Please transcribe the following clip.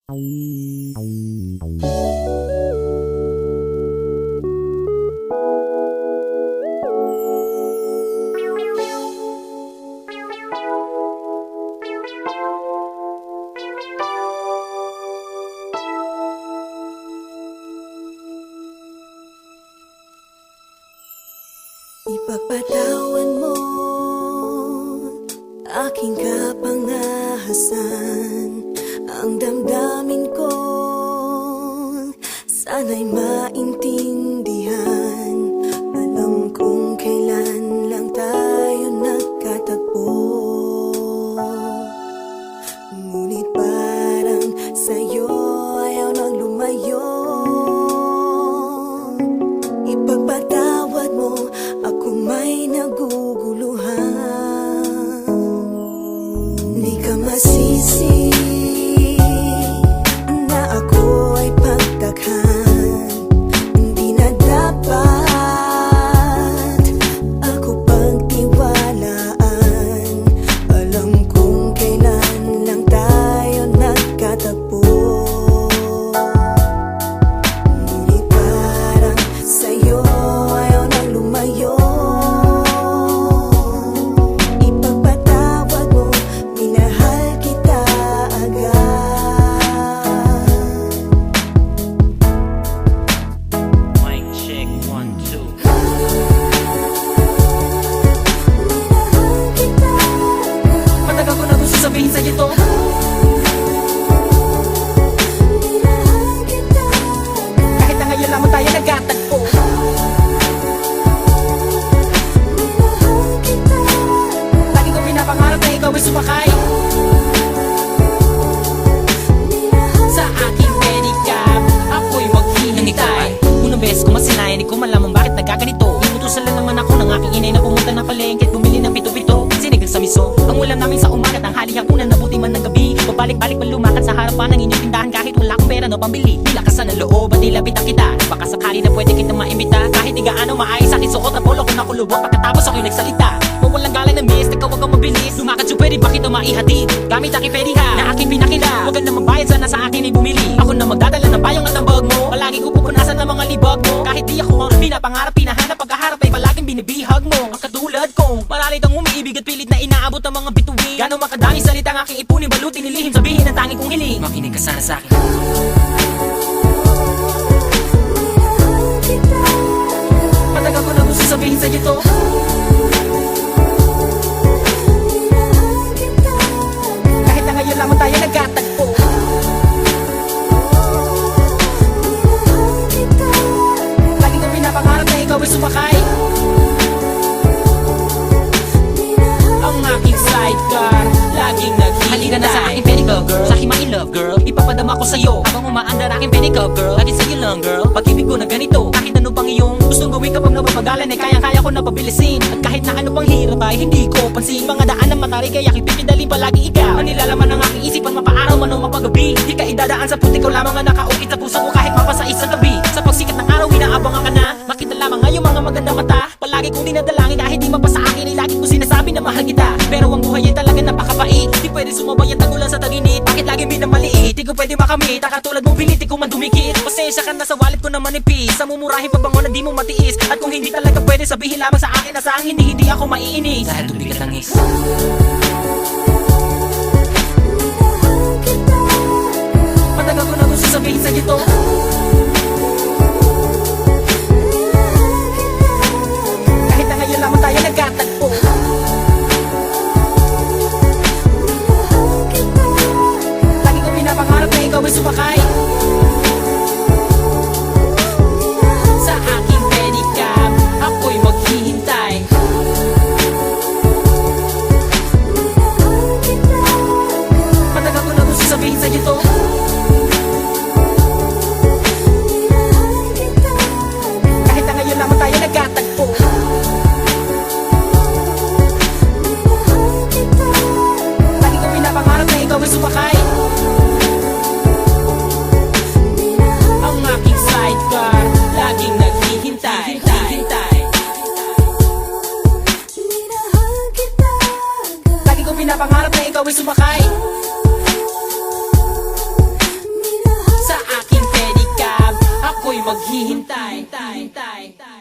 Ipagpatawan mo aking kapangahasan, ang damdamin ko sana'y maintindihan. Alam kong kailan lang tayo nagkatagpo, ngunit parang sa'yo ayaw nang lumayo. Ipagpatawad mo, ako may naguguluhan. Di ka masisi na ako ay pagtakhan. Hindi na dapat ako pagtiwalaan. Alam kong kailan lang tayo nagkatagpo, ngunit parang sa'yo ayaw nang lumayo. Ipagpatawad mo, minahal kita agad. Mic check, 1, 2. Minahal kita agad. Matagal ko na gusto sabihin sa'yo to. Minahal kita agad. Kahit na ngayon lamang tayo nagkatagpo. Minahal kita agad. Lagi ko pinapangarap na ikaw ay sumakay sa aking pedicab. Ako'y maghihintay. Unang beses ko masinayan, di ko malaman bakit nagkaganito. Inutusan lang naman ako ng aking inay na pumunta ng palengke at bumili ng pito-pito. Sinigang sa miso, ang ulam namin sa umaga, tanghali, hapunan, nabuti man ng gabi. Pabalik-balik man lumakad sa harapan ng inyong tindahan kahit wala akong pera no pambili. Di lakasan ng loob at nilapitan kita. Baka sakali na pwede kita maimbita. Kahit di gaano maayos aking suot ang polo ko nakulubot. Pagkatapos ako'y nagsalita, mawalang galang na miss, ikaw wag kang mabilis. Lumakad siya pwede ba kita maihatid gamit aking pediha na aking pinakila. Huwag ka na magbayad, sana sa akin ay bumili. Ako na magdadala ng payong at ang bag mo. Palagi ko pupunasan ng mga libag mo. Kahit di ako ang pinapangarap, pinahanap, pagkaharap ay palaging binibihag mo. Ang katulad kong malalit ang umiibig at pilit na inaabot ang mga bituin. Gano'ng makadami salita ang aking ipunin, balutin, nilihim, sabihin ang tanging kong hiling. Makinig ka sana sa akin. Minahal kita agad. Matagal ko na gusto sabihin sa'yo to. Minahal kita agad. Kahit na ngayon lamang tayo nagkatagpo. Minahal kita agad. Lagi kong pinapangarap na ikaw ay sumakay ang aking sidecar, laging naghihintay. Halika na sa aking pedicab girl, sa aking ma-in-love girl. Ipapadama ko sa'yo habang umaandar aking pedicab girl. Lagi sa'yo lang girl, pag-ibig ko na ganito. Kahit ano pang iyong gustong gawin kapag napapagalan ay kayang-kaya ko na pabilisin. At kahit na ano pang hirap ay hindi ko pansin. Mga daan ng matarik ay aking pipidalin palagi ikaw. Ang nilalaman ng aking isipan mapaaraw man o mapagabi. Di ka idadaan sa puti ko lamang ang nakaukit sa puso ko kahit mapasais sa tabi. Sa pagsikat ng araw inaabangan ka na. Makita lamang ngayong mga maganda mata. Palagi kong dinadalangin kahit di mapasa akin ay lagi kong sinasabi na mahal kita. Pero ang buhay ay talaga napakabait. Di pwede sumabay ang tagulan sa taginit. Bakit lagi minamaliit? Di ko pwede makamit. Katulad mong pilit, di ko man dumikit. Pasensya ka na sa wallet ko na manipis. Sa mumurahin pa bango na di mo matiis. At kung hindi talaga pwede sabihin lamang sa akin na sa hindi ako maiinis. Dahil tubig at langis. Minahal kita agad. Matagal ko na gusto sabihin sa'yo to. Minahal kita agad. Kahit na ngayon lamang tayo nagkatagpo. Minahal kita agad. Lagi ko pinapangarap na ikaw ay sumakay sa aking pedicab. Ako'y maghihintay. Minahal kita agad. Matagal ko na gusto sabihin sa'yo to. Minahal kita agad. Kahit na ngayon lamang tayo nagkatagpo. Minahal kita agad. Lagi ko pinapangarap na ikaw ay sumakay ang aking sidecar, laging naghihintay. Minahal kita agad. Lagi ko pinapangarap na ikaw ay sumakay naghihintay.